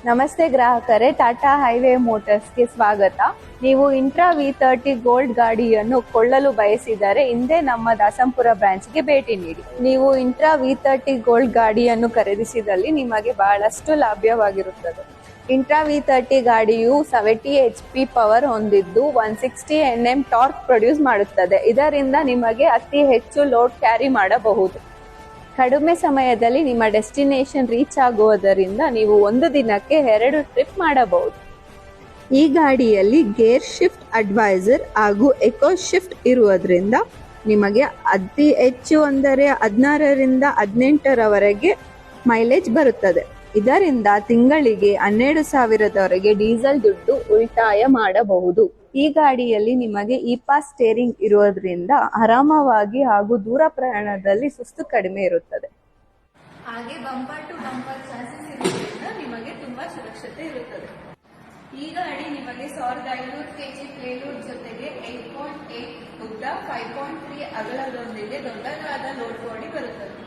ನಮಸ್ತೆ ಗ್ರಾಹಕರೇ, ಟಾಟಾ ಹೈವೇ ಮೋಟರ್ಸ್ಗೆ ಸ್ವಾಗತ. ನೀವು ಇಂಟ್ರಾ V30 ಗೋಲ್ಡ್ ಗಾಡಿಯನ್ನು ಕೊಳ್ಳಲು ಬಯಸಿದರೆ ಹಿಂದೆ ನಮ್ಮ ದಾಸಂಪುರ ಬ್ರಾಂಚ್ಗೆ ಭೇಟಿ ನೀಡಿ. ನೀವು ಇಂಟ್ರಾ V30 ಗೋಲ್ಡ್ ಗಾಡಿಯನ್ನು ಖರೀದಿಸಿದಲ್ಲಿ ನಿಮಗೆ ಬಹಳಷ್ಟು ಲಾಭ್ಯವಾಗಿರುತ್ತದೆ. ಇಂಟ್ರಾ V30 ಗಾಡಿಯು 70 HP ಪವರ್ ಹೊಂದಿದ್ದು 160 Nm ಟಾರ್ಕ್ ಪ್ರೊಡ್ಯೂಸ್ ಮಾಡುತ್ತದೆ. ಇದರಿಂದ ನಿಮಗೆ ಅತಿ ಹೆಚ್ಚು ಲೋಡ್ ಕ್ಯಾರಿ ಮಾಡಬಹುದು. ಕಡಿಮೆ ಸಮಯದಲ್ಲಿ ನಿಮ್ಮ ಡೆಸ್ಟಿನೇಷನ್ ರೀಚ್ ಆಗುವುದರಿಂದ ನೀವು ಒಂದು ದಿನಕ್ಕೆ 2 ಟ್ರಿಪ್ ಮಾಡಬಹುದು. ಈ ಗಾಡಿಯಲ್ಲಿ ಗೇರ್ ಶಿಫ್ಟ್ ಅಡ್ವೈಸರ್ ಹಾಗೂ ಎಕೋ ಶಿಫ್ಟ್ ಇರುವುದರಿಂದ ನಿಮಗೆ ಅತಿ ಹೆಚ್ಚು ಅಂದರೆ 16ರಿಂದ 18ರವರೆಗೆ ಮೈಲೇಜ್ ಬರುತ್ತದೆ. ಇದರಿಂದ ತಿಂಗಳಿಗೆ 12,000ರವರೆಗೆ ಡೀಸೆಲ್ ದುಡ್ಡು ಉಳಿತಾಯ ಮಾಡಬಹುದು. ಈ ಗಾಡಿಯಲ್ಲಿ ನಿಮಗೆ ಇ-ಪಾಸ್ ಸ್ಟೇರಿಂಗ್ ಇರುವುದರಿಂದ ಆರಾಮವಾಗಿ ಹಾಗೂ ದೂರ ಪ್ರಯಾಣದಲ್ಲಿ ಸುಸ್ತು ಕಡಿಮೆ ಇರುತ್ತದೆ. ಹಾಗೆ ಬಂಪರ್ ಟು ಬಂಪರ್ ಚಾಸಿಸ್ ಇರುವುದರಿಂದ ನಿಮಗೆ ತುಂಬಾ ಸುರಕ್ಷತೆ ಇರುತ್ತದೆ. ಈ ಗಾಡಿ ನಿಮಗೆ 1500 kg ಪ್ಲೇಲೋಡ್ ಜೊತೆಗೆ 8.8 ಉದ್ದ 5.3 ಅಗಲದೊಂದಿಗೆ ದೊಡ್ಡದಾದ ಲೋಡ್ ಬಾಡಿ ಬರುತ್ತದೆ.